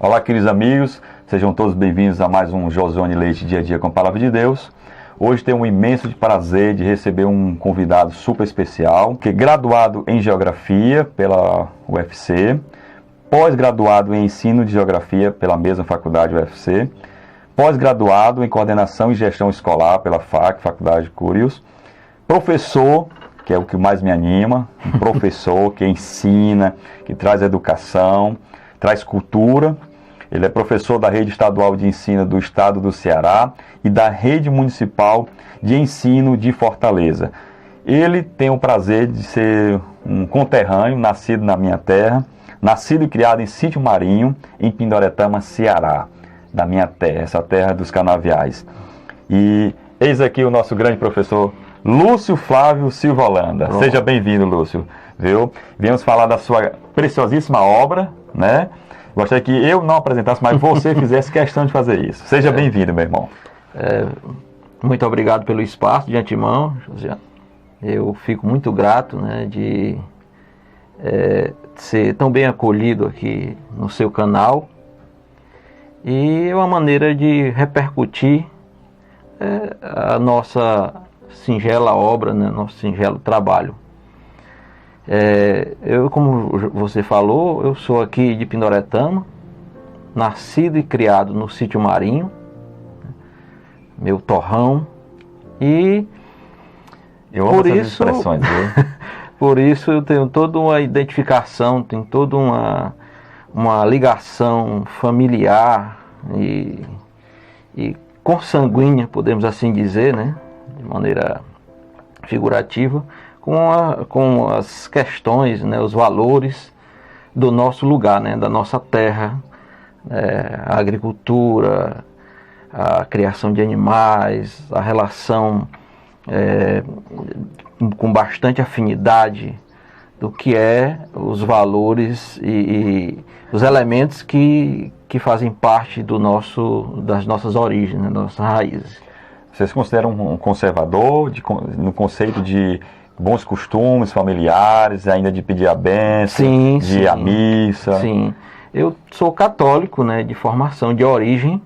Olá, queridos amigos, sejam todos bem-vindos a mais um Josuane Leite Dia a Dia com a Palavra de Deus. Hoje tenho um imenso prazer de receber um convidado super especial, que é graduado em Geografia pela UFC, pós-graduado em Ensino de Geografia pela mesma faculdade UFC, pós-graduado em Coordenação e Gestão Escolar pela FAC, Faculdade de Curios, professor, que é o que mais me anima, um professor que ensina, que traz educação, traz cultura. Ele é professor da Rede Estadual de Ensino do Estado do Ceará e da Rede Municipal de Ensino de Fortaleza. Ele tem o prazer de ser um conterrâneo, nascido na minha terra, nascido e criado em Sítio Marinho, em Pindoretama, Ceará, da minha terra, essa terra dos canaviais. E eis aqui o nosso grande professor Lúcio Flávio Silva Holanda. Pronto. Seja bem-vindo, Lúcio. Viu? Viemos falar da sua preciosíssima obra, né? Gostaria que eu não apresentasse, mas você fizesse questão de fazer isso. Seja bem-vindo, meu irmão. Muito obrigado pelo espaço de antemão, José. Eu fico muito grato, né, de ser tão bem acolhido aqui no seu canal. E é uma maneira de repercutir a nossa singela obra, né, nosso singelo trabalho. Eu, como você falou, eu sou aqui de Pindoretama, nascido e criado no Sítio Marinho, meu torrão, e eu amo essas expressões, viu? Por isso eu tenho toda uma identificação, tenho toda uma ligação familiar e consanguínea, podemos assim dizer, né, de maneira figurativa, com as questões, né, os valores do nosso lugar, né, da nossa terra, a agricultura, a criação de animais, a relação com bastante afinidade do que os valores e os elementos que fazem parte das nossas origens, né, das nossas raízes. Você se considera um conservador no conceito de bons costumes familiares, ainda de pedir a bênção, de ir à missa? Sim, eu sou católico, né, de formação, de origem,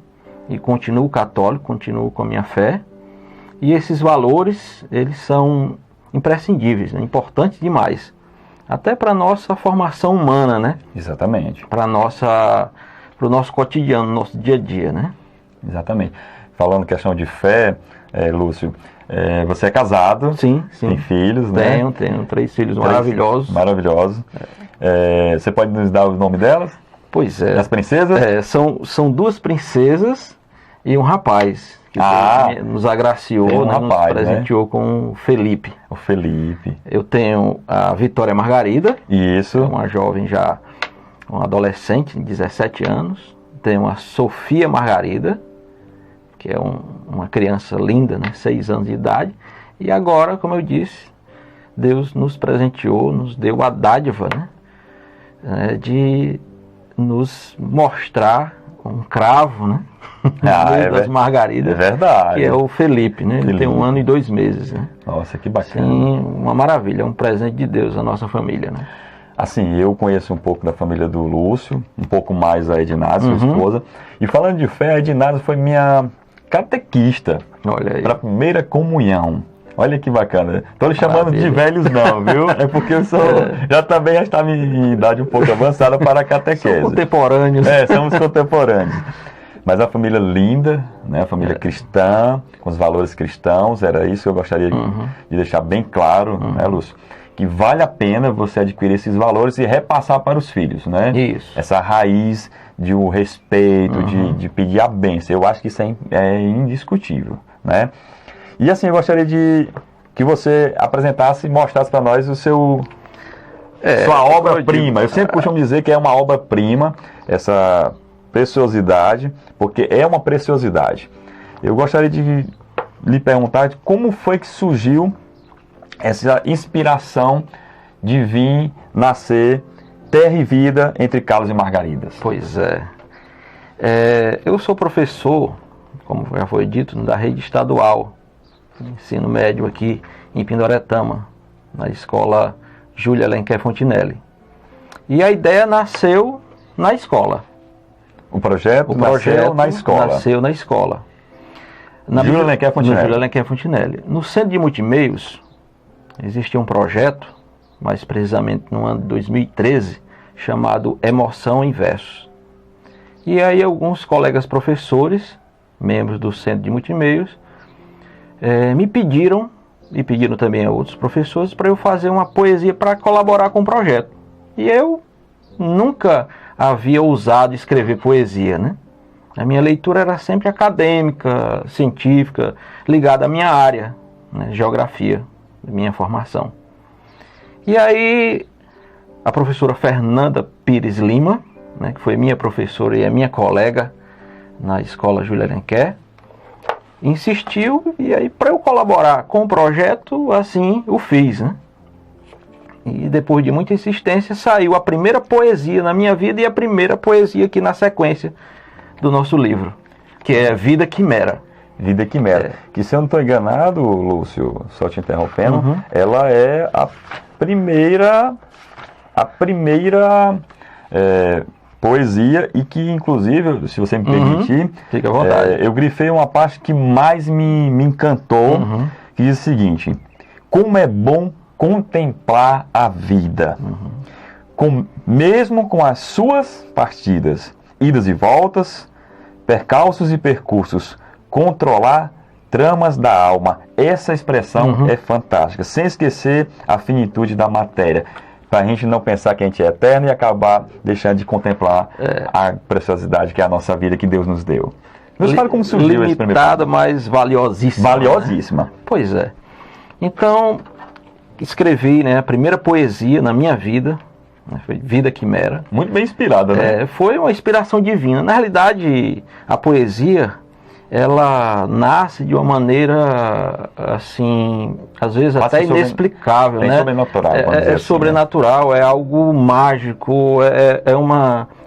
e continuo católico, continuo com a minha fé. E esses valores, eles são imprescindíveis, né, importantes demais, até para a nossa formação humana, né? Exatamente. Para o nosso cotidiano, nosso dia a dia, né? Exatamente. Falando questão de fé, Lúcio, você é casado? Sim. Tem filhos, né? Tenho 3 filhos maravilhosos. Maravilhosos. Você pode nos dar o nome delas? Pois é. Das princesas? São 2 princesas e um rapaz que nos agraciou, né, nos presenteou, né, com o Felipe. O Felipe. Eu tenho a Vitória Margarida. Isso. Uma jovem já, uma adolescente de 17 anos. Tenho a Sofia Margarida, que é uma criança linda, né, 6 anos de idade. E agora, como eu disse, Deus nos presenteou, nos deu a dádiva, né, de nos mostrar um cravo, né, das margaridas. É verdade. Que é o Felipe, né? Ele tem 1 ano e 2 meses, né? Nossa, que bacana. Sim, uma maravilha, é um presente de Deus à nossa família, né? Assim, eu conheço um pouco da família do Lúcio, um pouco mais a Ednásia, sua esposa. E falando de fé, a Ednásia foi minha catequista para a primeira comunhão. Olha que bacana. Estou lhe chamando de velhos não, viu? É porque eu já também estava em idade um pouco avançada para a catequese. Somos contemporâneos. Somos contemporâneos. Mas a família linda, né? A família cristã, com os valores cristãos, era isso que eu gostaria de deixar bem claro, né, Lúcio? Que vale a pena você adquirir esses valores e repassar para os filhos, né? Isso. Essa raiz de o respeito, de pedir a bênção. Eu acho que isso é indiscutível, né? E assim, eu gostaria de que você apresentasse e mostrasse para nós sua obra-prima. Eu sempre costumo dizer que é uma obra-prima, essa preciosidade, porque é uma preciosidade. Eu gostaria de lhe perguntar como foi que surgiu essa inspiração de vir nascer Terra e Vida entre Carlos e Margaridas. Pois é. Eu sou professor, como já foi dito, da rede estadual, ensino médio aqui em Pindoretama, na escola Júlia Alenquer Fontinelli. E a ideia nasceu na escola. O projeto nasceu na escola. Nasceu na escola. Júlio Alenquer Fontinelli. No Júlio Alenquer Fontinelli. No Centro de Multimeios, existia um projeto, mais precisamente no ano de 2013, chamado Emoção em Versos. E aí alguns colegas professores, membros do Centro de Multimeios, me pediram, e pediram também a outros professores, para eu fazer uma poesia para colaborar com o projeto. E eu nunca havia ousado escrever poesia, né? A minha leitura era sempre acadêmica, científica, ligada à minha área, né? Geografia, minha formação. E aí a professora Fernanda Pires Lima, né, que foi minha professora e é minha colega na escola Júlio Alenquer, insistiu, e aí para eu colaborar com o projeto, assim o fiz, né? E depois de muita insistência saiu a primeira poesia na minha vida e a primeira poesia aqui na sequência do nosso livro, que é Vida Quimera. Vida Quimera. Que, se eu não estou enganado, Lúcio, só te interrompendo, ela é a primeira poesia, e que, inclusive, se você me permitir, fica à vontade. Eu grifei uma parte que mais me encantou, que diz o seguinte: como é bom contemplar a vida, mesmo com as suas partidas, idas e voltas, percalços e percursos, controlar tramas da alma. Essa expressão é fantástica, sem esquecer a finitude da matéria, para a gente não pensar que a gente é eterno e acabar deixando de contemplar a preciosidade que é a nossa vida, que Deus nos deu. Nos fala como surgiu esse primeiro. Limitada, mas valiosíssima. Valiosíssima. Né? Pois é. Então, escrevi, né, a primeira poesia na minha vida, né, foi Vida Quimera. Muito bem inspirada, né? Foi uma inspiração divina. Na realidade, a poesia, ela nasce de uma maneira, assim, às vezes até inexplicável, né? Sobrenatural, sobrenatural, é algo mágico,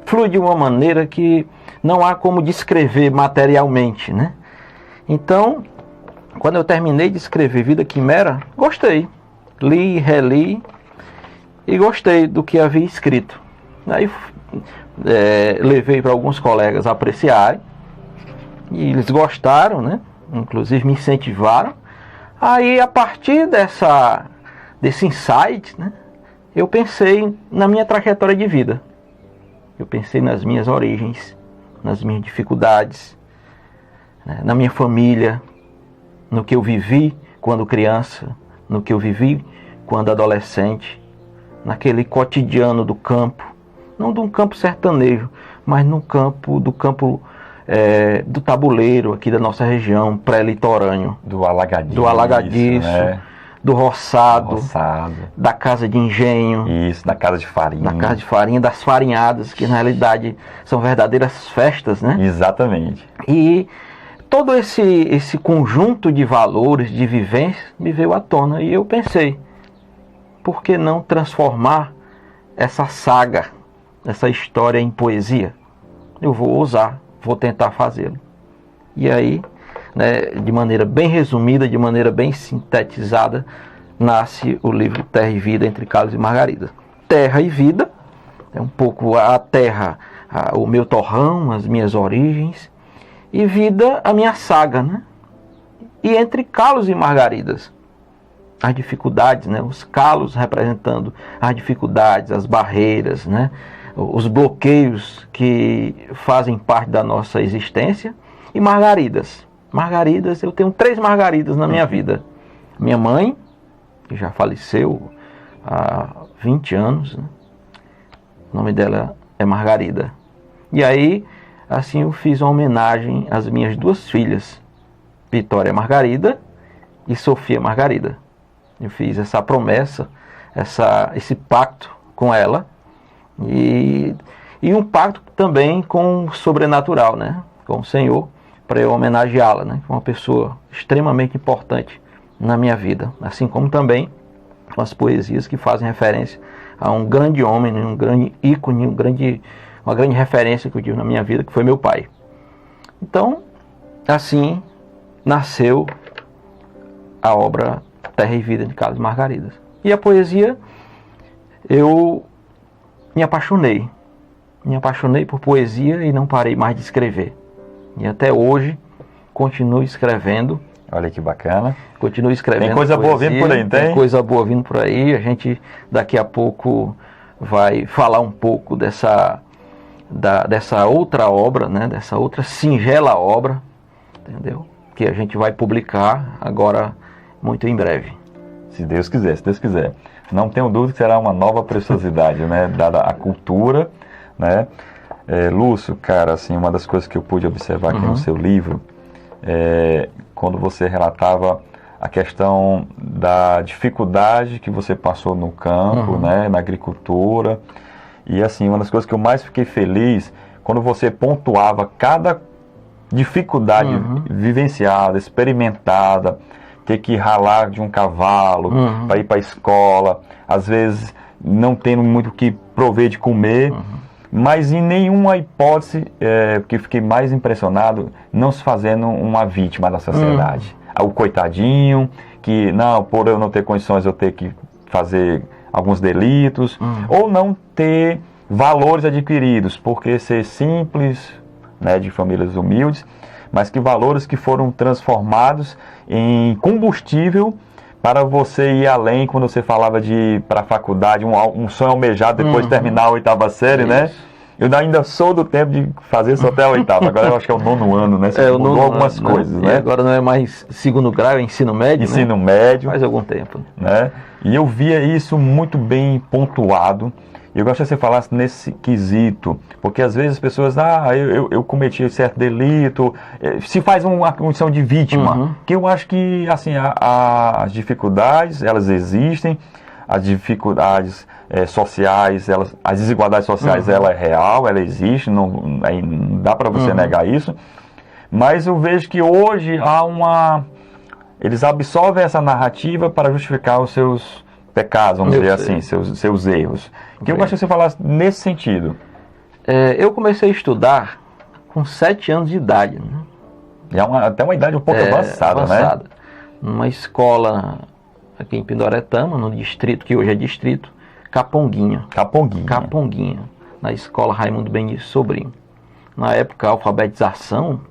flui de uma maneira que não há como descrever materialmente, né? Então, quando eu terminei de escrever Vida Quimera, gostei. Li, reli e gostei do que havia escrito. Aí levei para alguns colegas apreciarem, e eles gostaram, né? Inclusive me incentivaram. Aí, a partir desse insight, né, eu pensei na minha trajetória de vida. Eu pensei nas minhas origens, nas minhas dificuldades, né, na minha família, no que eu vivi quando criança, no que eu vivi quando adolescente, naquele cotidiano do campo, não de um campo sertanejo, mas do campo do tabuleiro aqui da nossa região, pré-litorâneo. Do alagadiço, né? Do roçado, da casa de engenho. Isso, da casa de farinha. Da casa de farinha, das farinhadas, que na realidade são verdadeiras festas, né? Exatamente. E todo esse conjunto de valores, de vivências, me veio à tona. E eu pensei, por que não transformar essa saga, essa história em poesia? Eu vou ousar, vou tentar fazê-lo. E aí, né, de maneira bem resumida, de maneira bem sintetizada, nasce o livro Terra e Vida, Entre Carlos e Margarida. Terra e vida, é um pouco a terra, o meu torrão, as minhas origens, e vida, a minha saga, né? E entre Carlos e Margaridas, as dificuldades, né? Os calos representando as dificuldades, as barreiras, né? Os bloqueios que fazem parte da nossa existência, e Margaridas. Margaridas, eu tenho 3 Margaridas na minha vida. Minha mãe, que já faleceu há 20 anos, né? O nome dela é Margarida. E aí, assim, eu fiz uma homenagem às minhas 2 filhas, Vitória Margarida e Sofia Margarida. Eu fiz essa promessa, esse pacto com ela, e um pacto também com o sobrenatural, né? Com o Senhor, para eu homenageá-la, né? Uma pessoa extremamente importante na minha vida, assim como também com as poesias que fazem referência a um grande homem, um grande ícone, uma grande referência que eu tive na minha vida, que foi meu pai. Então, assim nasceu a obra Terra e Vida de Carlos e Margaridas. E a poesia, eu me apaixonei me apaixonei por poesia e não parei mais de escrever. E até hoje continuo escrevendo. Olha que bacana. Continuo escrevendo. Tem coisa boa vindo por aí, tem coisa boa vindo por aí. A gente daqui a pouco vai falar um pouco dessa outra obra, né? Dessa outra singela obra, entendeu? Que a gente vai publicar agora muito em breve. Se Deus quiser, se Deus quiser. Não tenho dúvida que será uma nova preciosidade, né? Dada a cultura, né? Lúcio, cara, assim, uma das coisas que eu pude observar aqui no seu livro, quando você relatava a questão da dificuldade que você passou no campo, né? Na agricultura. E assim, uma das coisas que eu mais fiquei feliz, quando você pontuava cada dificuldade vivenciada, experimentada, ter que ralar de um cavalo para ir para a escola, às vezes não tendo muito o que prover de comer, mas em nenhuma hipótese, porque fiquei mais impressionado, não se fazendo uma vítima da sociedade. O coitadinho, que não, por eu não ter condições eu ter que fazer alguns delitos, ou não ter valores adquiridos, porque ser simples, né, de famílias humildes, mas que valores que foram transformados em combustível para você ir além, quando você falava de ir para a faculdade, um sonho almejado depois de terminar a 8ª série, né? Eu ainda sou do tempo de fazer isso até a 8ª, agora eu acho que é o 9º ano, né? Você mudou algumas coisas, né? Agora não é mais 2º grau, é ensino médio, Ensino médio. Faz algum tempo. Né? E eu via isso muito bem pontuado. Eu gostaria que você falasse nesse quesito, porque às vezes as pessoas, eu cometi certo delito, se faz uma condição de vítima, que eu acho que, assim, as dificuldades, elas existem, as dificuldades sociais, as desigualdades sociais, ela é real, ela existe, não dá para você negar isso, mas eu vejo que hoje eles absorvem essa narrativa para justificar os seus pecados, vamos dizer assim, seus erros. Que eu gostaria que você falasse nesse sentido. Eu comecei a estudar com 7 anos de idade. Né? É até uma idade um pouco avançada, né? Numa escola aqui em Pindoretama, no distrito, que hoje é distrito, Caponguinha. Caponguinha, na escola Raimundo Benício Sobrinho. Na época, a alfabetização.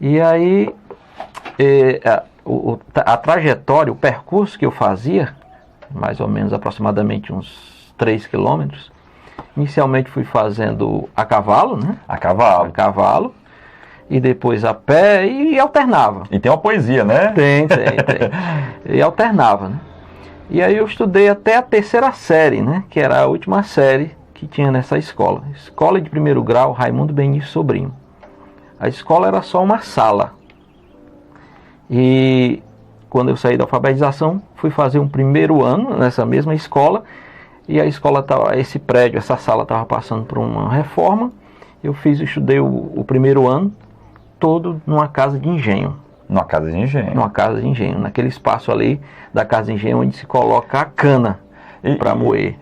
E aí, a trajetória, o percurso que eu fazia, mais ou menos aproximadamente uns 3 quilômetros. Inicialmente fui fazendo a cavalo, né? A cavalo. E depois a pé e alternava. E tem uma poesia, né? Tem. E alternava, né? E aí eu estudei até a 3ª série, né? Que era a última série que tinha nessa escola. Escola de 1º grau, Raimundo Benício Sobrinho. A escola era só uma sala. E quando eu saí da alfabetização, fui fazer um 1º ano nessa mesma escola, e a escola esse prédio, essa sala estava passando por uma reforma. Eu estudei o 1º ano todo numa casa de engenho. Numa casa de engenho, naquele espaço ali da casa de engenho onde se coloca a cana para moer.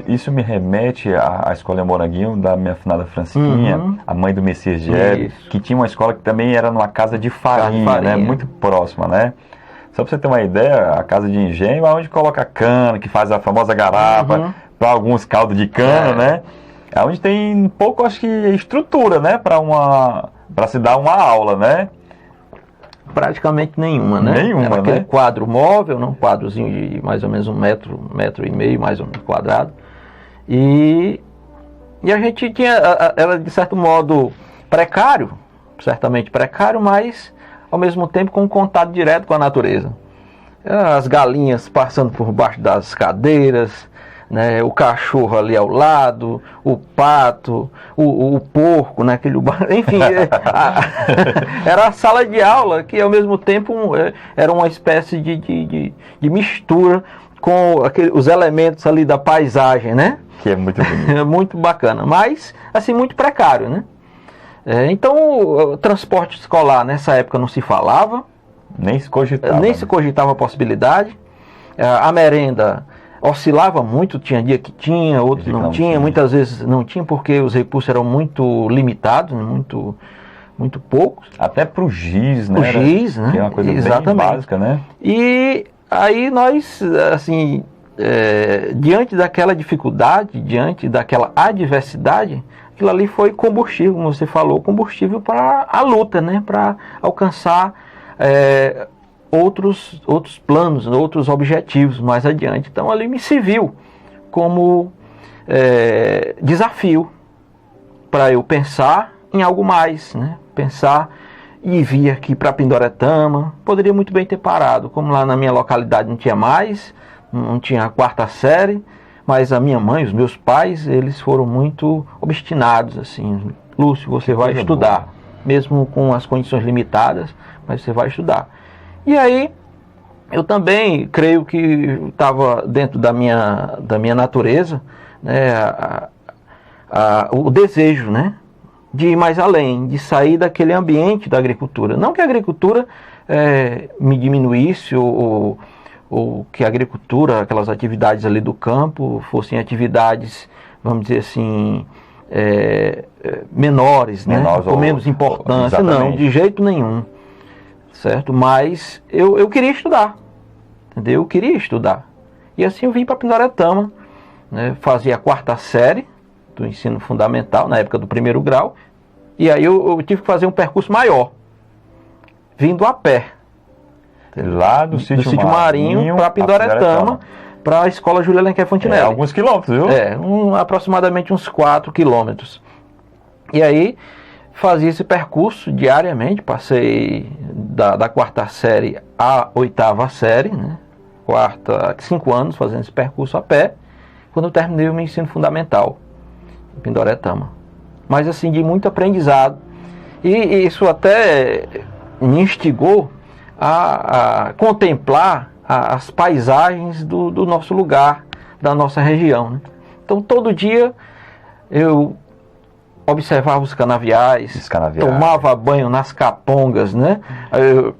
Isso me remete à escola Moranguinho, da minha finada Francisquinha, a mãe do Messias Gério, que tinha uma escola que também era numa casa de farinha, né? Muito próxima, né? Só para você ter uma ideia, a casa de engenho é onde coloca cana, que faz a famosa garapa, para alguns caldos de cana, né? É onde tem pouco, acho que, estrutura, né? Para se dar uma aula, né? Praticamente nenhuma, né? Era aquele quadro móvel, um quadrozinho de mais ou menos 1 metro, 1,5 metro, mais ou menos quadrado. E a gente tinha, era de certo modo precário, certamente precário, mas ao mesmo tempo com um contato direto com a natureza. As galinhas passando por baixo das cadeiras, né, o cachorro ali ao lado, o pato, o porco, né, enfim, era a sala de aula que ao mesmo tempo era uma espécie de mistura com os elementos ali da paisagem, né? Que é muito bonito. Muito bacana, mas assim, muito precário, né? Então, o transporte escolar nessa época não se falava. Nem se cogitava a possibilidade. A merenda oscilava muito, tinha dia que tinha, outros não tinha, muitas vezes não tinha porque os recursos eram muito limitados, muito poucos. Até para o giz, né? O giz, né? Que é uma coisa bem básica, né? E aí nós, assim, diante daquela dificuldade, diante daquela adversidade, aquilo ali foi combustível, como você falou, combustível para a luta, né? Para alcançar outros planos, outros objetivos mais adiante. Então ali me serviu como desafio para eu pensar em algo mais, né? Pensar e vir aqui para Pindoretama. Poderia muito bem ter parado, como lá na minha localidade não tinha mais, não tinha a 4ª série, mas a minha mãe, os meus pais, eles foram muito obstinados, assim, Lúcio, você vai estudar, mesmo com as condições limitadas, mas você vai estudar. E aí, eu também creio que estava dentro da minha natureza, né, o desejo, né, de ir mais além, de sair daquele ambiente da agricultura. Não que a agricultura me diminuísse ou que a agricultura, aquelas atividades ali do campo, fossem atividades, vamos dizer assim, menores, né? Com menos importância. Exatamente. Não, de jeito nenhum, certo? Mas eu queria estudar, entendeu? Eu queria estudar. E assim eu vim para Pindoretama, né? Fazia a 4ª série do ensino fundamental, na época do 1º grau, e aí eu tive que fazer um percurso maior, vindo a pé. Lá do Sítio Marinho para Pindoretama, para a Escola Júlia Alencar Fontinelli. Alguns quilômetros, viu? Aproximadamente uns 4 quilômetros. E aí fazia esse percurso diariamente, passei da 4ª série à 8ª série, né? 5 anos fazendo esse percurso a pé, quando eu terminei o meu ensino fundamental em Pindoretama. Mas assim, de muito aprendizado. E isso até me instigou a contemplar as paisagens do nosso lugar, da nossa região, né? Então todo dia eu observava os canaviais, tomava banho nas capongas, né? Eu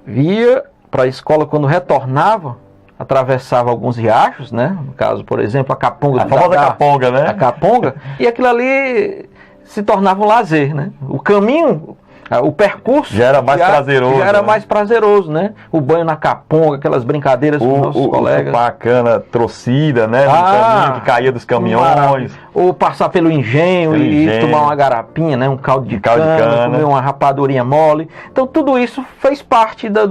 ia para a escola, quando retornava, atravessava alguns riachos, né? No caso, por exemplo, a Caponga do famosa Caponga, né? A Caponga, e aquilo ali se tornava um lazer, né? O caminho, o percurso já era mais prazeroso. Já era mais prazeroso, né? O banho na Caponga, aquelas brincadeiras com os nossos colegas. A cana trocida, né? Do caminho que caía dos caminhões. Ou passar pelo engenho e tomar uma garapinha, né? Um caldo de cana, comer uma rapadurinha mole. Então tudo isso fez parte da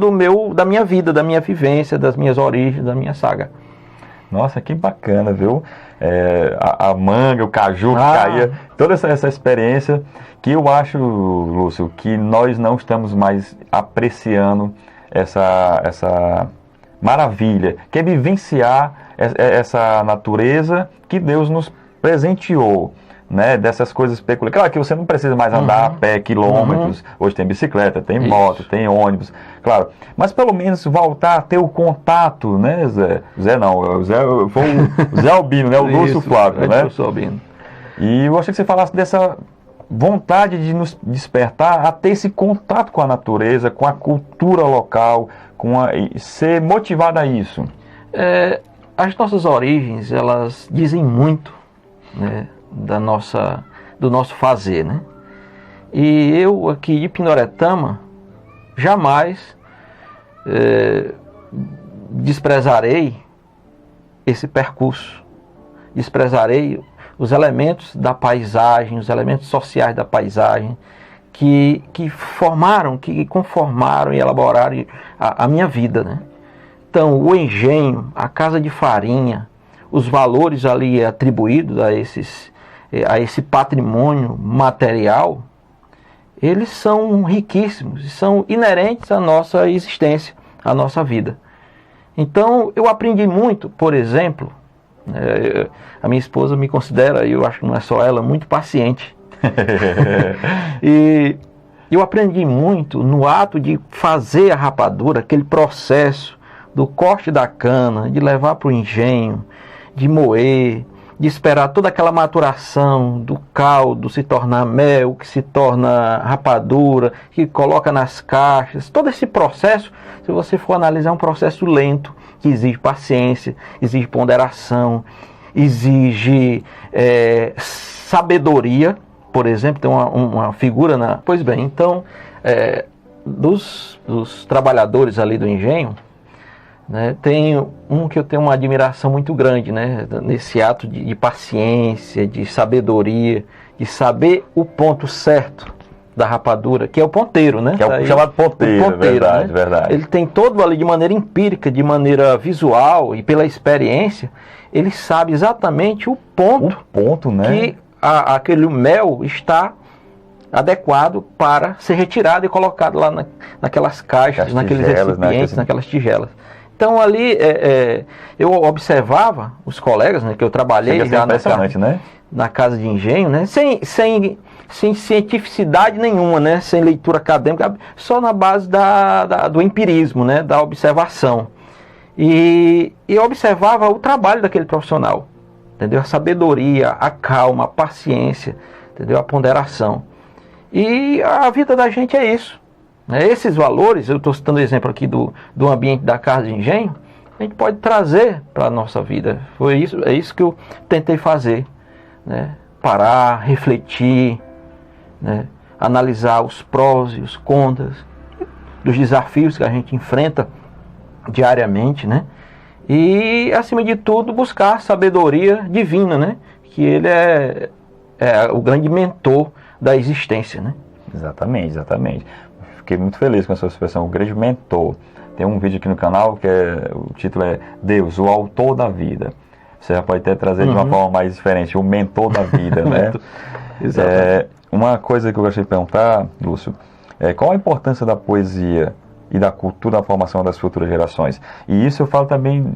minha vida, da minha vivência, das minhas origens, da minha saga. Nossa, que bacana, viu? A manga, o caju que caía, toda essa experiência que eu acho, Lúcio, que nós não estamos mais apreciando essa maravilha, que é vivenciar essa natureza que Deus nos presenteou, né? Dessas coisas peculiares. Claro que você não precisa mais andar a pé quilômetros, hoje tem bicicleta, tem moto, tem ônibus, claro, mas pelo menos voltar a ter o contato, né, Zé? Zé não, foi o Zé Albino, né? O Lúcio Flávio, né? Lúcio Albino. E eu achei que você falasse dessa vontade de nos despertar a ter esse contato com a natureza, com a cultura local, ser motivado a isso. As nossas origens, elas dizem muito, né, do nosso fazer, né? E eu aqui de Pindoretama jamais desprezarei esse percurso, desprezarei os elementos da paisagem, os elementos sociais da paisagem que conformaram e elaboraram a minha vida, né? Então, o engenho, a casa de farinha, os valores ali atribuídos a esse patrimônio material, eles são riquíssimos e são inerentes à nossa existência, à nossa vida. Então, eu aprendi muito, por exemplo, a minha esposa me considera, e eu acho que não é só ela, muito paciente. E eu aprendi muito no ato de fazer a rapadura, aquele processo do corte da cana, de levar para o engenho, de moer, de esperar toda aquela maturação do caldo se tornar mel, que se torna rapadura, que coloca nas caixas. Todo esse processo, se você for analisar, é um processo lento, que exige paciência, exige ponderação, exige sabedoria. Por exemplo, tem uma figura Pois bem, então, dos trabalhadores ali do engenho, né? Tem um que eu tenho uma admiração muito grande, né? Nesse ato de paciência, de sabedoria, de saber o ponto certo da rapadura, que é o ponteiro, né? Que é o chamado ponteiro, verdade, né? verdade. Ele tem todo ali de maneira empírica, de maneira visual e pela experiência, ele sabe exatamente o ponto, né? Que aquele mel está adequado para ser retirado e colocado lá naquelas caixas, naqueles recipientes, naquelas tigelas. Então ali eu observava os colegas, né, que eu trabalhei já na casa de engenho, né, sem cientificidade nenhuma, né, sem leitura acadêmica, só na base do empirismo, né, da observação. E eu observava o trabalho daquele profissional, entendeu? A sabedoria, a calma, a paciência, entendeu? A ponderação. E a vida da gente é isso, né? Esses valores, eu estou citando o exemplo aqui do ambiente da casa de engenho, a gente pode trazer para a nossa vida. É isso que eu tentei fazer, né? Parar, refletir, né? Analisar os prós e os contras dos desafios que a gente enfrenta diariamente, né? E, acima de tudo, buscar sabedoria divina, né? Que ele é o grande mentor da existência, né? Exatamente. Fiquei muito feliz com essa expressão, o grande mentor. Tem um vídeo aqui no canal que o título é Deus, o autor da vida. Você já pode até trazer de uma forma mais diferente, o mentor da vida, né? Exatamente. Uma coisa que eu gostaria de perguntar, Lúcio, qual a importância da poesia e da cultura na formação das futuras gerações? E isso eu falo também,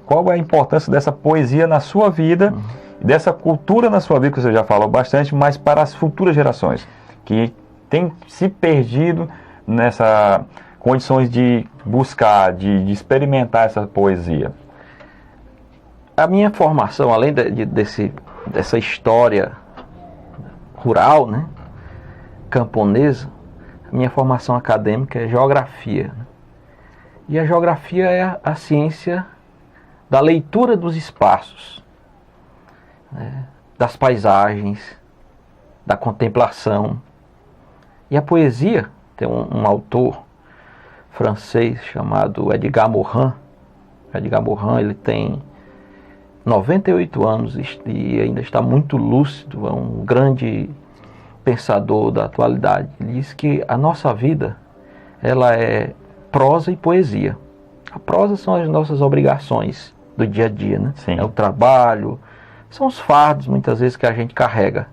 qual é a importância dessa poesia na sua vida, dessa cultura na sua vida, que você já falou bastante, mas para as futuras gerações, que tem se perdido nessas condições de buscar, de experimentar essa poesia. A minha formação, além dessa história rural, né, camponesa, a minha formação acadêmica é geografia, né? E a geografia é a ciência da leitura dos espaços, né, das paisagens, da contemplação. E a poesia, tem um autor francês chamado Edgar Morin. Edgar Morin, ele tem 98 anos e ainda está muito lúcido, é um grande pensador da atualidade. Ele diz que a nossa vida, ela é prosa e poesia. A prosa são as nossas obrigações do dia a dia, né? Sim. É o trabalho, são os fardos muitas vezes que a gente carrega.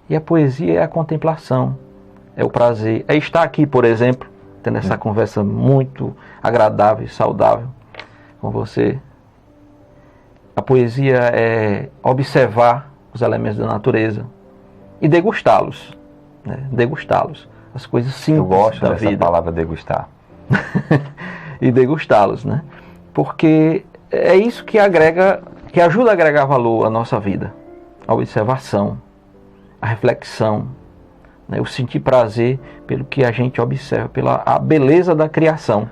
E a poesia é a contemplação, é o prazer, é estar aqui, por exemplo, tendo essa conversa muito agradável e saudável com você. A poesia é observar os elementos da natureza e degustá-los, né? Degustá-los, as coisas simples da vida. Eu gosto dessa palavra degustar. E degustá-los, né? Porque é isso que agrega, que ajuda a agregar valor à nossa vida. A observação, a reflexão, né? O sentir prazer pelo que a gente observa, pela a beleza da criação.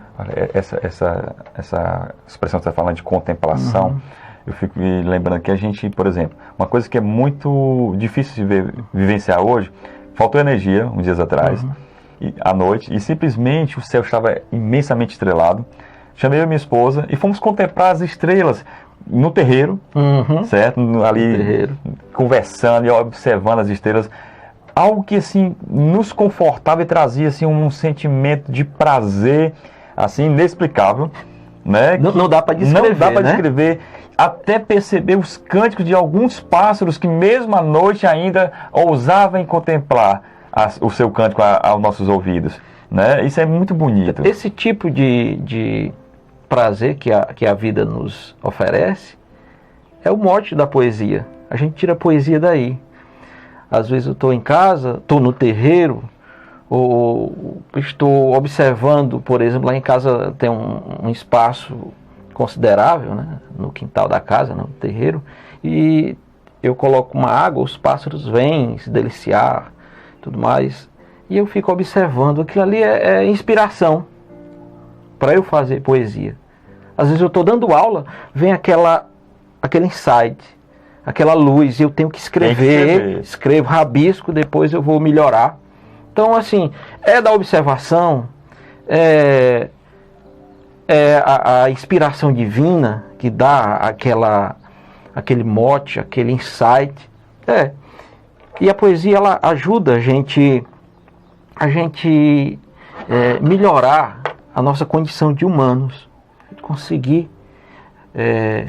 Essa expressão que você está falando de contemplação, eu fico me lembrando que a gente, por exemplo, uma coisa que é muito difícil de vivenciar hoje, faltou energia uns dias atrás, à noite, e simplesmente o céu estava imensamente estrelado. Chamei a minha esposa e fomos contemplar as estrelas no terreiro, certo? Ali terreiro, conversando e observando as estrelas. Algo que assim nos confortava e trazia assim um sentimento de prazer assim inexplicável, né? Não dá para descrever, não dá para descrever, até perceber os cânticos de alguns pássaros que mesmo à noite ainda ousavam contemplar o seu cântico aos nossos ouvidos, né? Isso é muito bonito. Esse tipo de prazer que a vida nos oferece é o mote da poesia. A gente tira a poesia daí. Às vezes eu estou em casa, estou no terreiro, ou estou observando, por exemplo, lá em casa tem um espaço considerável, né, no quintal da casa, no terreiro, e eu coloco uma água, os pássaros vêm se deliciar, tudo mais, e eu fico observando. Aquilo ali é inspiração para eu fazer poesia. Às vezes eu estou dando aula, vem aquele insight, aquela luz, e eu tenho que escrever, escrevo, rabisco, depois eu vou melhorar. Então, assim, é da observação, é a inspiração divina que dá aquele mote, aquele insight. E a poesia, ela ajuda a gente melhorar a nossa condição de humanos, conseguir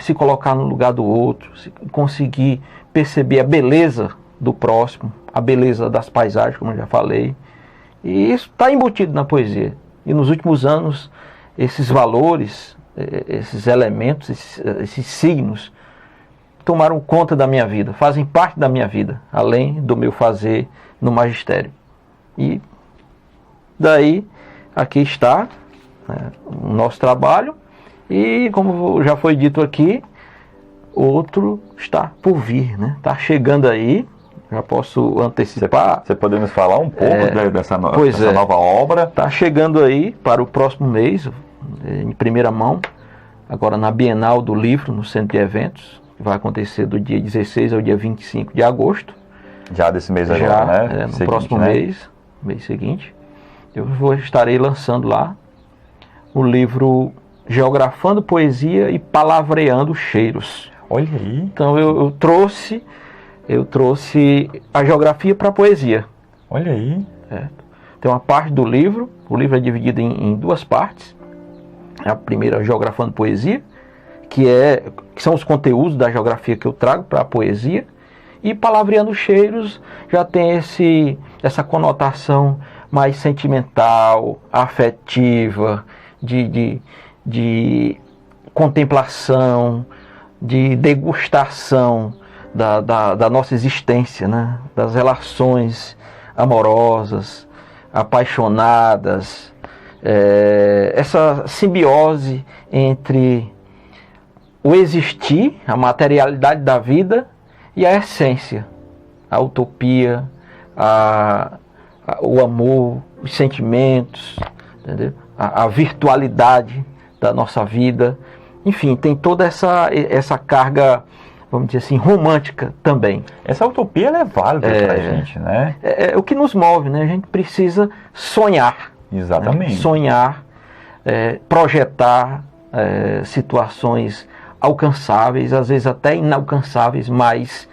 se colocar no lugar do outro, conseguir perceber a beleza do próximo, a beleza das paisagens, como eu já falei. E isso está embutido na poesia. E nos últimos anos, esses valores, esses elementos, esses signos, tomaram conta da minha vida, fazem parte da minha vida, além do meu fazer no magistério. E daí, aqui está, né, o nosso trabalho, e como já foi dito aqui, outro está por vir, né? Está chegando aí, já posso antecipar. Você pode nos falar um pouco dessa nova obra? Está chegando aí para o próximo mês, em primeira mão, agora na Bienal do Livro, no Centro de Eventos, que vai acontecer do dia 16 ao dia 25 de agosto. Já desse mês agora, né? No seguinte, próximo mês seguinte, eu estarei lançando lá o livro Geografando Poesia e Palavreando Cheiros. Olha aí. Então eu trouxe a geografia para a poesia. Olha aí. Tem uma parte do livro, o livro é dividido em duas partes. A primeira, Geografando Poesia, que são os conteúdos da geografia que eu trago para a poesia. E Palavreando Cheiros já tem essa conotação mais sentimental, afetiva, de contemplação, de degustação da nossa existência, né? Das relações amorosas, apaixonadas, essa simbiose entre o existir, a materialidade da vida e a essência, a utopia, o amor, os sentimentos, entendeu? A virtualidade da nossa vida. Enfim, tem toda essa carga, vamos dizer assim, romântica também. Essa utopia ela é válida para a gente, né? É o que nos move, né? A gente precisa sonhar. Exatamente. Né? Sonhar, projetar situações alcançáveis, às vezes até inalcançáveis, mas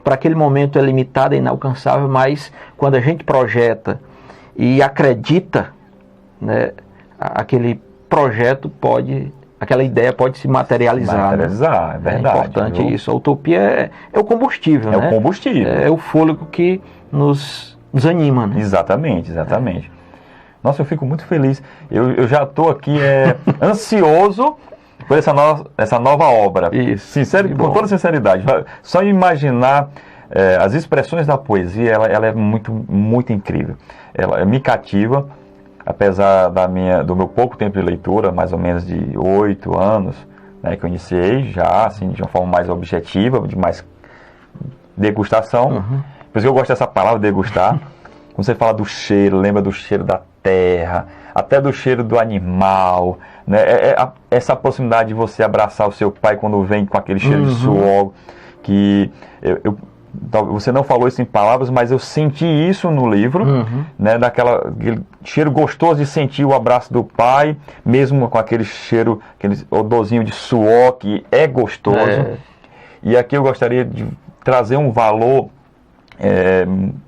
para aquele momento é limitado, é inalcançável, mas quando a gente projeta e acredita, né, aquele projeto aquela ideia pode se materializar. É verdade. É importante isso. A utopia é o combustível, né? É o combustível. É o fôlego que nos anima, né? Exatamente. Nossa, eu fico muito feliz. Eu já estou aqui ansioso por essa nova obra. Isso. Com toda sinceridade. Só imaginar as expressões da poesia, ela é muito, muito incrível. Ela me cativa. Apesar do meu pouco tempo de leitura, mais ou menos de 8 anos, né, que eu iniciei já, assim, de uma forma mais objetiva, de mais degustação. Uhum. Por isso que eu gosto dessa palavra, degustar. Quando você fala do cheiro, lembra do cheiro da terra, até do cheiro do animal, né? Essa proximidade de você abraçar o seu pai quando vem com aquele cheiro de suor, que você não falou isso em palavras, mas eu senti isso no livro, né, aquele cheiro gostoso de sentir o abraço do pai, mesmo com aquele cheiro, aquele odorzinho de suor que é gostoso. E aqui eu gostaria de trazer um valor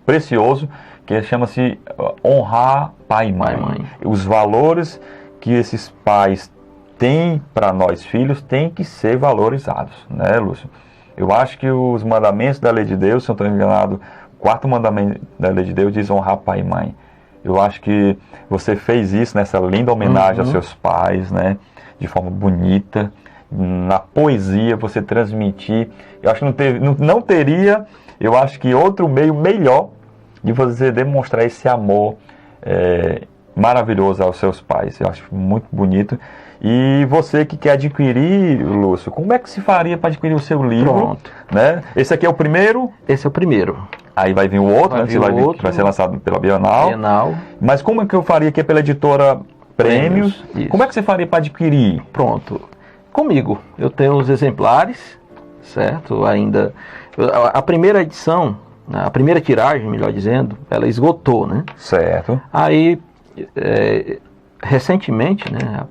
precioso, que chama-se honrar pai e mãe. Os valores que esses pais têm para nós filhos têm que ser valorizados, né, Lúcio? Eu acho que os mandamentos da lei de Deus, se eu não estou enganado, o 4º mandamento da lei de Deus diz honrar pai e mãe. Eu acho que você fez isso nessa linda homenagem aos seus pais, né? De forma bonita. Na poesia, você transmitir. Eu acho que não teria, eu acho que outro meio melhor de você demonstrar esse amor maravilhoso aos seus pais. Eu acho muito bonito. E você que quer adquirir, Lúcio, como é que se faria para adquirir o seu livro? Pronto. Né? Esse aqui é o primeiro? Esse é o primeiro. Aí vai vir o outro, né? Que vai ser lançado pela Bienal. Mas como é que eu faria aqui pela editora Prêmios? Como é que você faria para adquirir? Pronto. Comigo. Eu tenho os exemplares, certo? Ainda. A primeira edição, a primeira tiragem, melhor dizendo, ela esgotou, né? Certo. Aí, recentemente, né?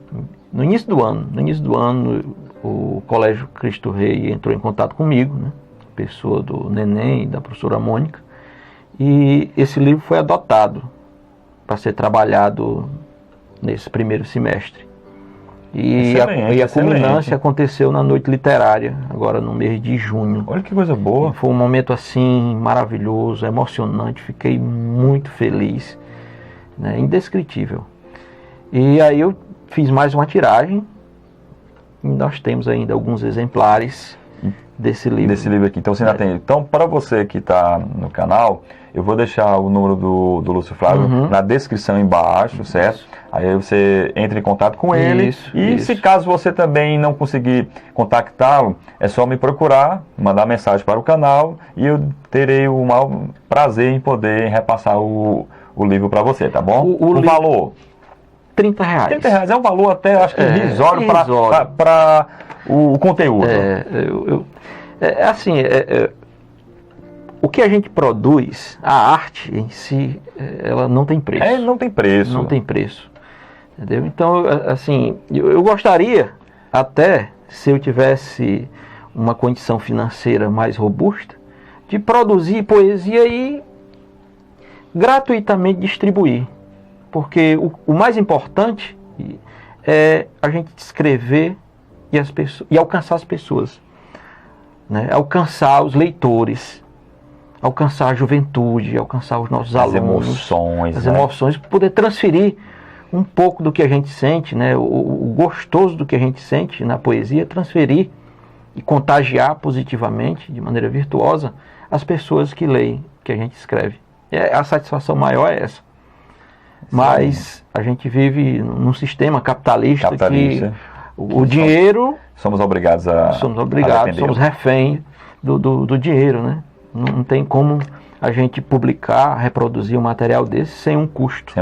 no início do ano, o Colégio Cristo Rei entrou em contato comigo, né? Pessoa do Neném e da professora Mônica, e esse livro foi adotado para ser trabalhado nesse primeiro semestre. E a culminância aconteceu na noite literária, agora no mês de junho. Olha que coisa boa. E foi um momento assim maravilhoso, emocionante, fiquei muito feliz, né? Indescritível. E aí eu fiz mais uma tiragem, e nós temos ainda alguns exemplares desse livro. Desse livro aqui. Então você ainda tem. Então, para você que está no canal, eu vou deixar o número do Lúcio Flávio na descrição embaixo, certo? Aí você entra em contato com ele. Se caso você também não conseguir contactá-lo, é só me procurar, mandar mensagem para o canal e eu terei o maior prazer em poder repassar o livro para você, tá bom? O valor? R$30. R$30 é um valor até, acho que irrisório para o conteúdo. O que a gente produz, a arte em si, ela não tem preço. Não tem preço. Não tem preço. Entendeu? Então, assim, eu gostaria, até se eu tivesse uma condição financeira mais robusta, de produzir poesia e gratuitamente distribuir. Porque o mais importante é a gente escrever e alcançar as pessoas, né? Alcançar os leitores, alcançar a juventude, alcançar os nossos alunos, as emoções, poder transferir um pouco do que a gente sente, né? O gostoso do que a gente sente na poesia, transferir e contagiar positivamente, de maneira virtuosa, as pessoas que leem, que a gente escreve. A satisfação maior é essa. Mas a gente vive num sistema capitalista. Que o dinheiro... Somos obrigados, somos refém do dinheiro, né? Não tem como a gente publicar, reproduzir um material desse sem um custo.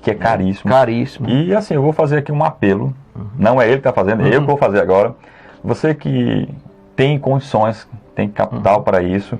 Que é caríssimo. Caríssimo. E assim, eu vou fazer aqui um apelo. Não é ele que está fazendo, é eu que vou fazer agora. Você que tem condições, tem capital para isso,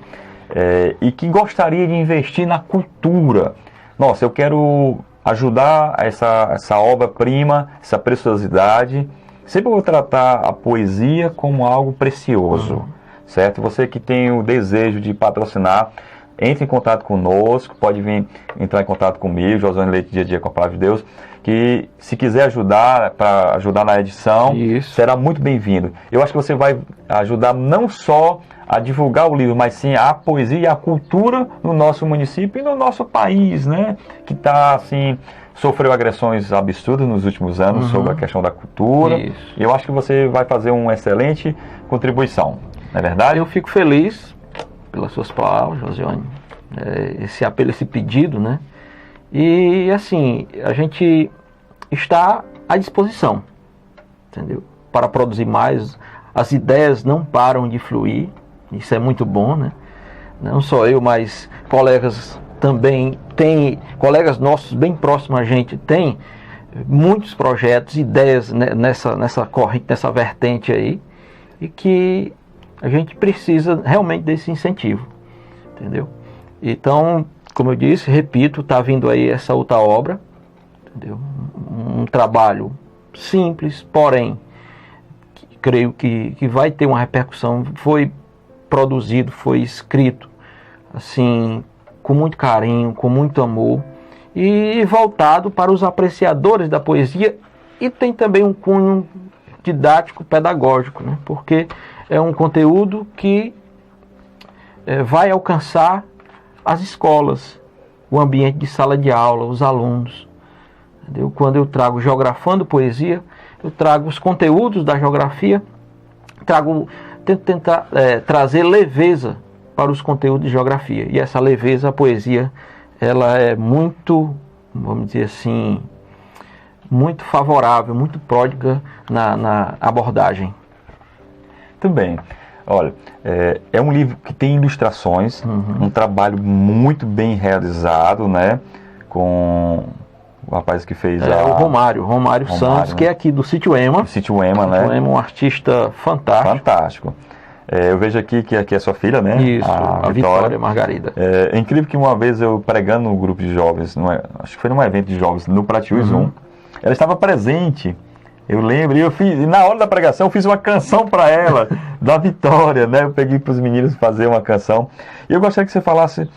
e que gostaria de investir na cultura. Nossa, eu quero ajudar essa obra-prima, essa preciosidade. Sempre vou tratar a poesia como algo precioso, certo? Você que tem o desejo de patrocinar, entre em contato conosco, pode vir entrar em contato comigo, Josiane Leite, Dia a Dia com a Palavra de Deus, que se quiser ajudar, para ajudar na edição, será muito bem-vindo. Eu acho que você vai ajudar não só a divulgar o livro, mas sim a poesia e a cultura no nosso município e no nosso país, né? Que está, assim, sofreu agressões absurdas nos últimos anos sobre a questão da cultura. E eu acho que você vai fazer uma excelente contribuição, não é verdade? Eu fico feliz pelas suas palavras, Josiane, esse apelo, esse pedido, né? E, assim, a gente está à disposição, entendeu? Para produzir mais. As ideias não param de fluir. Isso é muito bom, né? Não só eu, mas colegas também têm, colegas nossos bem próximos a gente têm muitos projetos, ideias nessa corrente, nessa vertente aí, e que a gente precisa realmente desse incentivo, entendeu? Então, como eu disse, repito, está vindo aí essa outra obra, entendeu? Um trabalho simples, porém, creio que vai ter uma repercussão. Foi produzido, foi escrito assim, com muito carinho, com muito amor e voltado para os apreciadores da poesia, e tem também um cunho didático, pedagógico, né? Porque é um conteúdo que vai alcançar as escolas, o ambiente de sala de aula, os alunos, entendeu? Quando eu trago Geografando Poesia, eu trago os conteúdos da geografia, tento tentar trazer leveza para os conteúdos de geografia. E essa leveza, a poesia, ela é muito, vamos dizer assim, muito favorável, muito pródiga na abordagem. Também. Olha, é um livro que tem ilustrações, um trabalho muito bem realizado, né? Com o rapaz que fez o Romário Santos, né? Que é aqui do Sítio Ema. Sítio Ema, né? Ema, um artista fantástico. Fantástico. Eu vejo aqui que aqui é sua filha, né? Isso, a Vitória Margarida. É incrível que uma vez eu pregando no grupo de jovens, acho que foi num evento de jovens, no Pratiús 1, ela estava presente Eu lembro, e na hora da pregação eu fiz uma canção para ela, da vitória, né? Eu peguei para os meninos fazer uma canção. E eu gostaria que você falasse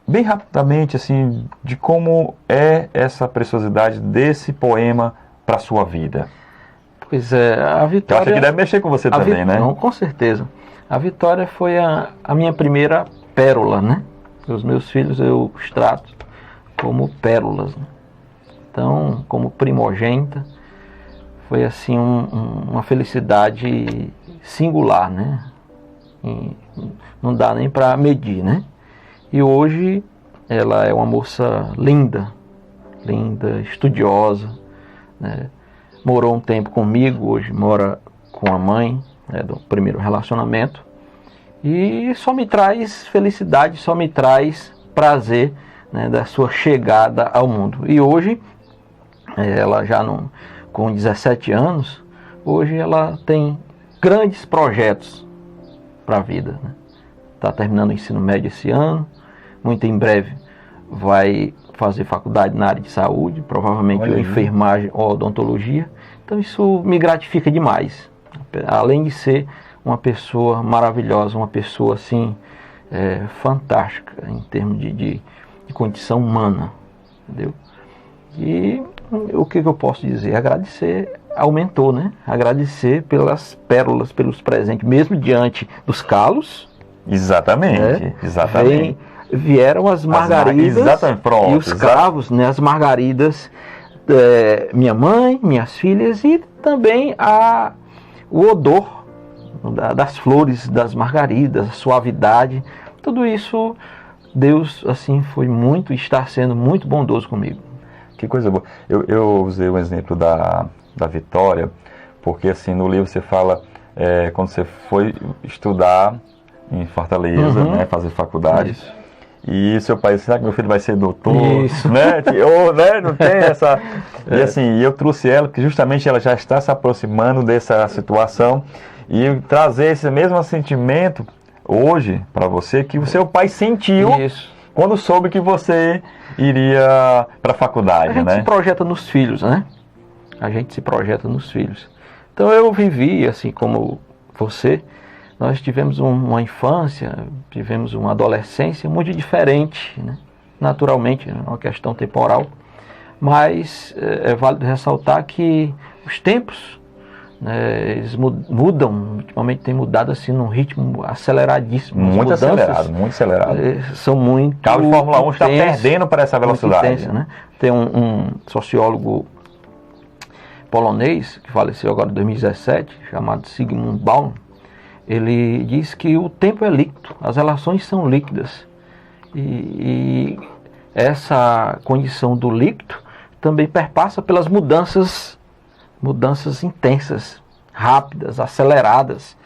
bem rapidamente, assim, de como é essa preciosidade desse poema para a sua vida. Pois é, a Vitória... Eu acho que deve mexer com você também, né? Não, com certeza. A Vitória foi a minha primeira pérola, né? Os meus filhos eu os trato como pérolas, né? Então, como primogênita, foi assim uma felicidade singular, né? E não dá nem para medir, né? E hoje ela é uma moça linda, estudiosa, né? Morou um tempo comigo, hoje mora com a mãe, né, do primeiro relacionamento, e só me traz felicidade, só me traz prazer, né, da sua chegada ao mundo. E hoje ela já com 17 anos, hoje ela tem grandes projetos para a vida, né? Está terminando o ensino médio esse ano, muito em breve vai fazer faculdade na área de saúde, provavelmente enfermagem ou odontologia. Então isso me gratifica demais, além de ser uma pessoa maravilhosa, uma pessoa assim fantástica em termos de condição humana, entendeu? E o que eu posso dizer? Agradecer ao mentor, né? Agradecer pelas pérolas, pelos presentes, mesmo diante dos calos. Exatamente, né? exatamente. Vieram as margaridas e os cravos, né? As margaridas, minha mãe, minhas filhas, e também o odor das flores, das margaridas, a suavidade. Tudo isso, Deus assim foi muito, está sendo muito bondoso comigo. Que coisa boa. Eu usei o exemplo da Vitória, porque assim, no livro você fala, quando você foi estudar em Fortaleza, né, fazer faculdade, Isso. E seu pai disse, será que meu filho vai ser doutor? Isso. Né? Ou, né? Não tem essa... E assim, eu trouxe ela, que justamente ela já está se aproximando dessa situação, e trazer esse mesmo sentimento hoje para você, que o seu pai sentiu quando soube que você iria para a faculdade. A gente se projeta nos filhos, né? A gente se projeta nos filhos. Então eu vivi, assim como você, nós tivemos uma infância, tivemos uma adolescência muito diferente, né? Naturalmente, é uma questão temporal, mas é válido ressaltar que os tempos, né, eles mudam, ultimamente tem mudado assim num ritmo aceleradíssimo. Muito acelerado, muito acelerado. São muito... O carro de Fórmula 1 está perdendo para essa velocidade. Intenso, né? Tem um sociólogo polonês, que faleceu agora em 2017, chamado Zygmunt Bauman. Ele diz que o tempo é líquido, as relações são líquidas. E essa condição do líquido também perpassa pelas mudanças intensas, rápidas, aceleradas.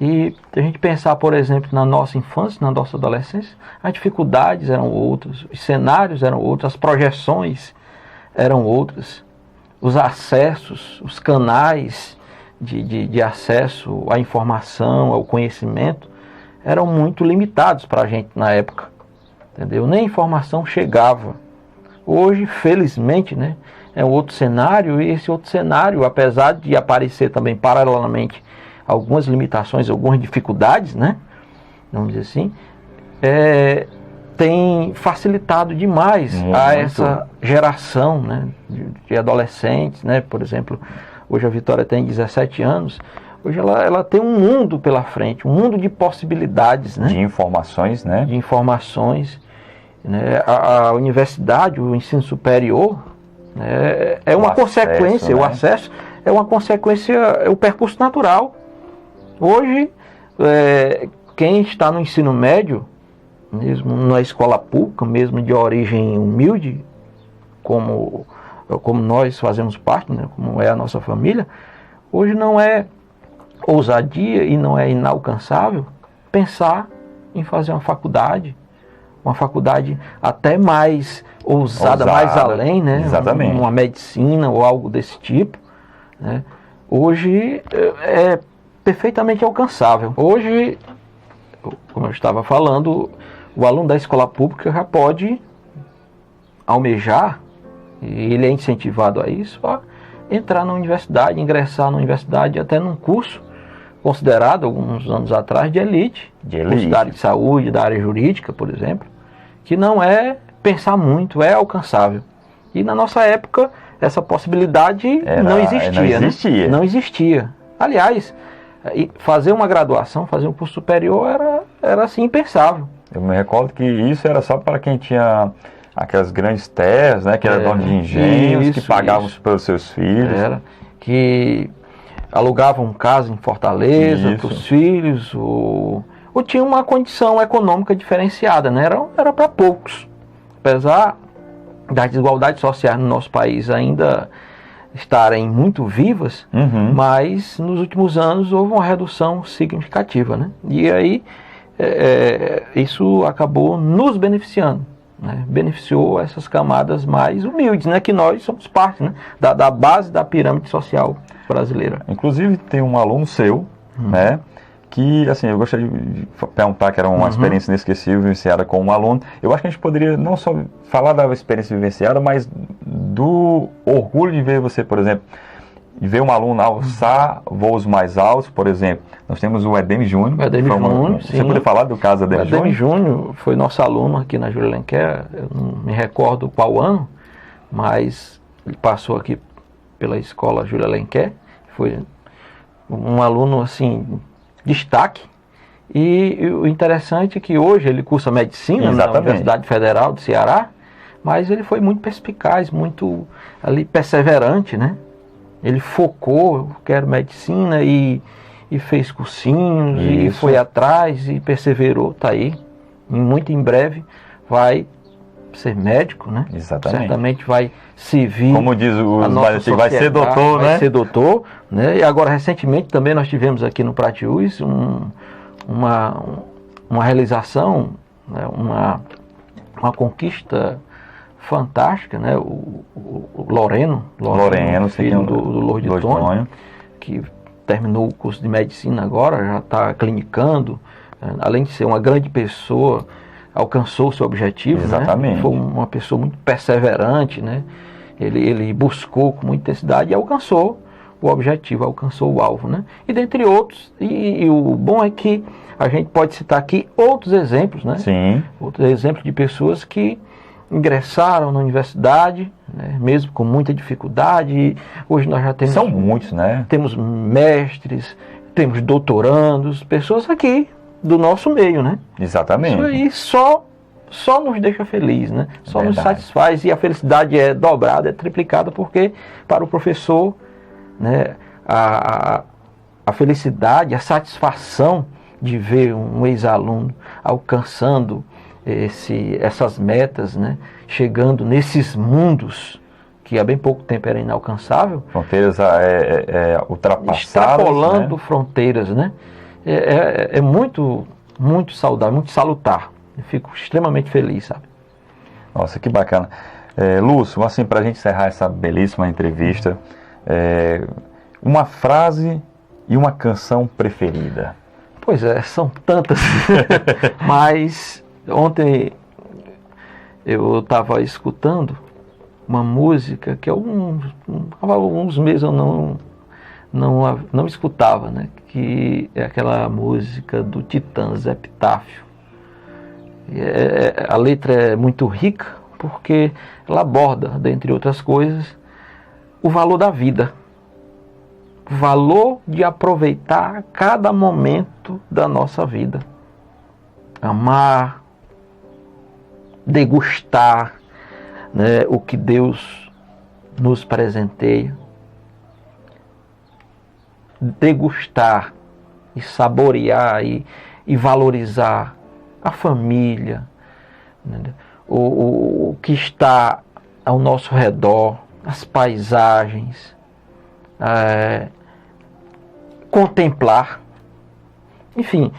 E a gente pensar, por exemplo, na nossa infância, na nossa adolescência, as dificuldades eram outras, os cenários eram outros, as projeções eram outras, os acessos, os canais de acesso à informação, ao conhecimento, eram muito limitados para a gente na época, entendeu? Nem informação chegava. Hoje, felizmente, né, é um outro cenário, e esse outro cenário, apesar de aparecer também paralelamente algumas limitações, algumas dificuldades, né, vamos dizer assim, tem facilitado demais a essa geração, né, de adolescentes, né, por exemplo. Hoje a Vitória tem 17 anos, hoje ela tem um mundo pela frente, um mundo de possibilidades, né? De informações, né? De informações, né? A universidade, o ensino superior, né, é uma consequência, né? O acesso é uma consequência, é o percurso natural. Hoje, quem está no ensino médio, mesmo na escola pública, mesmo de origem humilde, como nós fazemos parte, né, como é a nossa família, hoje não é ousadia e não é inalcançável pensar em fazer uma faculdade até mais ousada, mais além, né? Exatamente. Uma medicina ou algo desse tipo, né? Hoje é perfeitamente alcançável. Hoje, como eu estava falando, o aluno da escola pública já pode almejar, e ele é incentivado a isso, entrar na universidade, ingressar na universidade, até num curso considerado, alguns anos atrás, de elite. Curso da área de saúde, da área jurídica, por exemplo, que não é pensar muito, é alcançável. E na nossa época, essa possibilidade não existia. Não existia. Aliás, fazer uma graduação, fazer um curso superior era assim impensável. Eu me recordo que isso era só para quem tinha aquelas grandes terras, né, que era dono de engenhos, que pagavam pelos seus filhos. Que alugavam casa em Fortaleza para os filhos, ou tinha uma condição econômica diferenciada, né? Era para poucos. Apesar das desigualdades sociais no nosso país ainda estarem muito vivas, mas nos últimos anos houve uma redução significativa, né? E aí isso acabou nos beneficiando, né? Beneficiou essas camadas mais humildes, né? Que nós somos parte, né? da base da pirâmide social brasileira. Inclusive tem um aluno seu, né? Que, assim, eu gostaria de perguntar, que era uma experiência inesquecível vivenciada com um aluno. Eu acho que a gente poderia não só falar da experiência vivenciada, mas do orgulho de ver você, por exemplo, de ver um aluno alçar voos mais altos, por exemplo. Nós temos o Edem Júnior. Você poderia falar do caso do Edem Júnior? O Edem Júnior foi nosso aluno aqui na Júlia Lenquer. Eu não me recordo qual ano, mas ele passou aqui pela escola Júlia Lenquer. Foi um aluno, assim, destaque. E o interessante é que hoje ele cursa medicina na Universidade Federal do Ceará, mas ele foi muito perspicaz, muito ali perseverante, né? Ele focou, eu quero medicina, e fez cursinhos, e foi atrás, e perseverou, está aí. E muito em breve vai ser médico, né? Exatamente. Certamente vai servir. Como diz vai ser doutor, né? Vai ser doutor, né? E agora, recentemente, também nós tivemos aqui no Pratiús uma realização, né? uma conquista fantástica, né? O Loreno, filho do Lourdes de Tônio, que terminou o curso de medicina agora, já está clinicando, além de ser uma grande pessoa, alcançou o seu objetivo, exatamente, né? Foi uma pessoa muito perseverante, né? Ele buscou com muita intensidade e alcançou o objetivo, alcançou o alvo, né? E dentre outros, e o bom é que a gente pode citar aqui outros exemplos, né? Sim. Outros exemplos de pessoas que ingressaram na universidade, né? Mesmo com muita dificuldade. E hoje nós já temos... São muitos, né? Temos mestres, temos doutorandos, pessoas aqui do nosso meio, né? Exatamente. Isso aí só nos deixa feliz, né? Só nos satisfaz, e a felicidade é dobrada, é triplicada, porque para o professor, né, a felicidade, a satisfação de ver um ex-aluno alcançando essas metas, né, chegando nesses mundos que há bem pouco tempo era inalcançável. Fronteiras ultrapassadas. Extrapolando, né? Fronteiras, né? É muito, muito saudável, muito salutar. Eu fico extremamente feliz, sabe? Nossa, que bacana. Lúcio, assim, para a gente encerrar essa belíssima entrevista, uma frase e uma canção preferida. Pois é, são tantas. Mas ontem eu estava escutando uma música que há alguns meses eu não escutava, né? Que é aquela música do Titãs, Epitáfio. A letra é muito rica porque ela aborda, dentre outras coisas, o valor da vida. O valor de aproveitar cada momento da nossa vida. Amar, degustar, né, o que Deus nos presenteia. Degustar e saborear e valorizar a família, né, o que está ao nosso redor, as paisagens, contemplar. Enfim,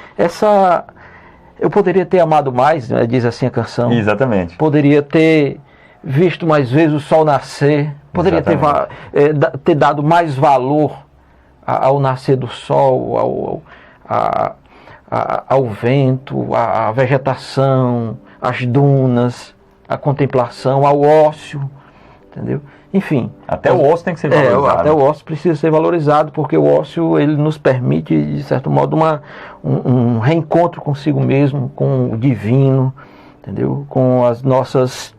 eu poderia ter amado mais, né, diz assim a canção. Exatamente. Poderia ter visto mais vezes o sol nascer, poderia ter dado mais valor ao nascer do sol, ao vento, à vegetação, às dunas, à contemplação, ao ócio, entendeu? Enfim. Até o ócio tem que ser valorizado. Até o ócio precisa ser valorizado, porque o ócio ele nos permite, de certo modo, um reencontro consigo mesmo, com o divino, entendeu? Com as nossas...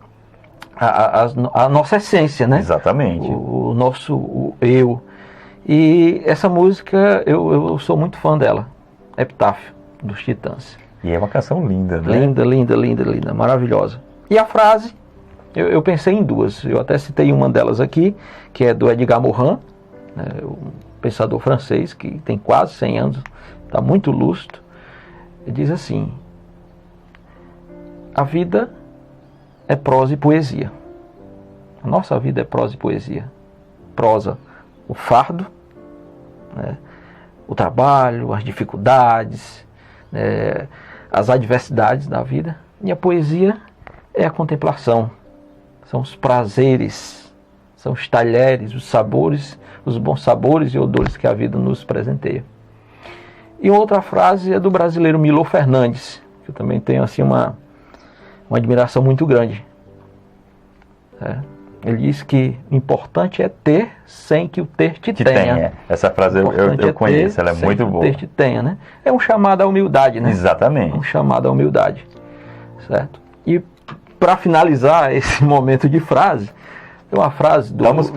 A nossa essência, né? Exatamente. O nosso eu. E essa música, eu sou muito fã dela. Epitáfio, dos Titãs. E é uma canção linda, né? Linda, maravilhosa. E a frase, eu pensei em duas. Eu até citei uma delas aqui, que é do Edgar Morin, né, um pensador francês que tem quase 100 anos, está muito lúcido. Ele diz assim: a vida é prosa e poesia. A nossa vida é prosa e poesia. Prosa, o fardo, né, o trabalho, as dificuldades, as adversidades da vida. E a poesia é a contemplação, são os prazeres, são os talheres, os sabores, os bons sabores e odores que a vida nos presenteia. E outra frase é do brasileiro Milor Fernandes, que eu também tenho assim uma admiração muito grande. Ele diz que o importante é ter sem que o ter te tenha. Essa frase eu conheço, ela é muito boa. Ter te tenha, né? É um chamado à humildade, né? Exatamente. É um chamado à humildade, certo? E para finalizar esse momento de frase, tem uma frase Estamos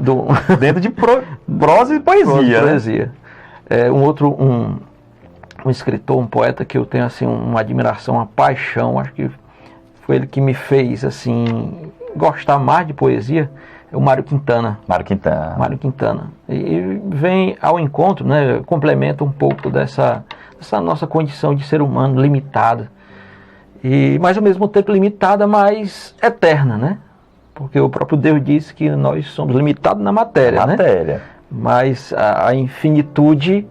dentro de prosa e poesia. Poesia. Um escritor, um poeta que eu tenho assim uma admiração, uma paixão, acho que foi ele que me fez assim gostar mais de poesia, é o Mário Quintana. Mário Quintana. E vem ao encontro, né, complementa um pouco dessa nossa condição de ser humano limitada. Mas ao mesmo tempo limitada, mas eterna, né? Porque o próprio Deus disse que nós somos limitados na matéria, né? Mas a infinitude,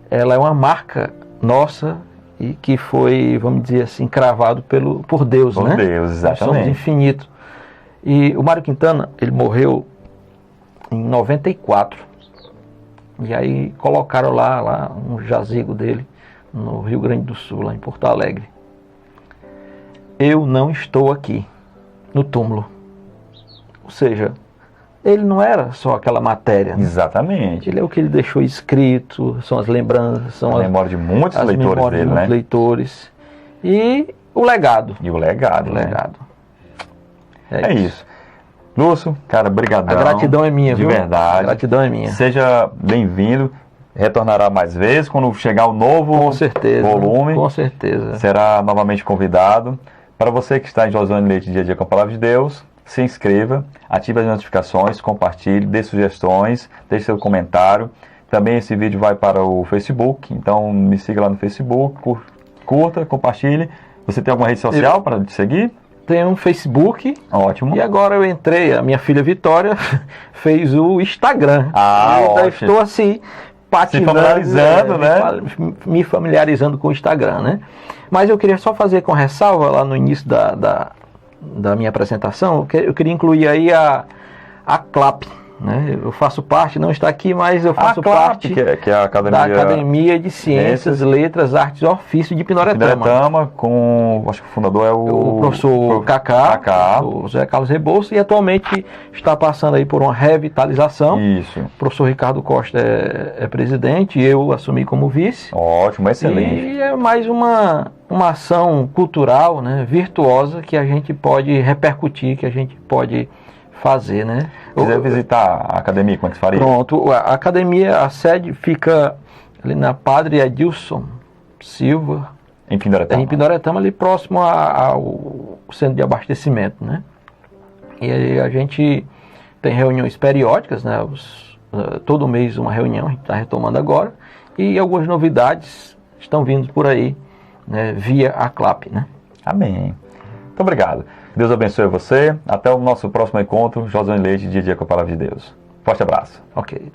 ela é uma marca nossa e que foi, vamos dizer assim, cravado por Deus, né? Por Deus, exatamente. Nós somos infinitos. E o Mário Quintana, ele morreu em 94. E aí colocaram lá um jazigo dele no Rio Grande do Sul, lá em Porto Alegre. Eu não estou aqui, no túmulo. Ou seja, ele não era só aquela matéria. Né? Exatamente. Ele é o que ele deixou escrito, são as lembranças, são a memória de muitos leitores dele, né? Leitores. E o legado. E o legado. É isso. isso. Lúcio, cara, brigadão. A gratidão é minha, de viu? verdade. A gratidão é minha. Seja bem-vindo. Retornará mais vezes quando chegar o novo volume. Com certeza. Será novamente convidado. Para você que está em Josiane Leite Dia a Dia com a Palavra de Deus, se inscreva, ative as notificações, compartilhe, dê sugestões, deixe seu comentário. Também esse vídeo vai para o Facebook, então me siga lá no Facebook, curta, compartilhe. Você tem alguma rede social para te seguir? Tem um Facebook. Ótimo. E agora eu entrei, a minha filha Vitória fez o Instagram. Ótimo. Estou assim, patinando, se familiarizando, né? Me familiarizando com o Instagram, né? Mas eu queria só fazer com ressalva lá no início da minha apresentação, eu queria incluir aí a CLAP, né? Eu faço parte, não está aqui, mas eu faço parte que é a da Academia de Ciências, Letras, Artes e Ofício de Pinoretama. Acho que o fundador é o professor Cacá, o José Carlos Rebouças, e atualmente está passando aí por uma revitalização. Isso. O professor Ricardo Costa é presidente, e eu assumi como vice. Ótimo, excelente. E é mais uma ação cultural, né, virtuosa, que a gente pode repercutir, que a gente pode fazer, né? Se quiser visitar a academia, como é que faria? Pronto, a academia, a sede fica ali na Padre Edilson Silva, em Pinoretama, ali próximo ao centro de abastecimento, né? E aí a gente tem reuniões periódicas, né? Todo mês uma reunião, a gente está retomando agora, e algumas novidades estão vindo por aí, né? Via a CLAP, né? Amém. Muito obrigado. Deus abençoe você. Até o nosso próximo encontro. Josiane Leite, Dia a Dia com a Palavra de Deus. Forte abraço. Ok.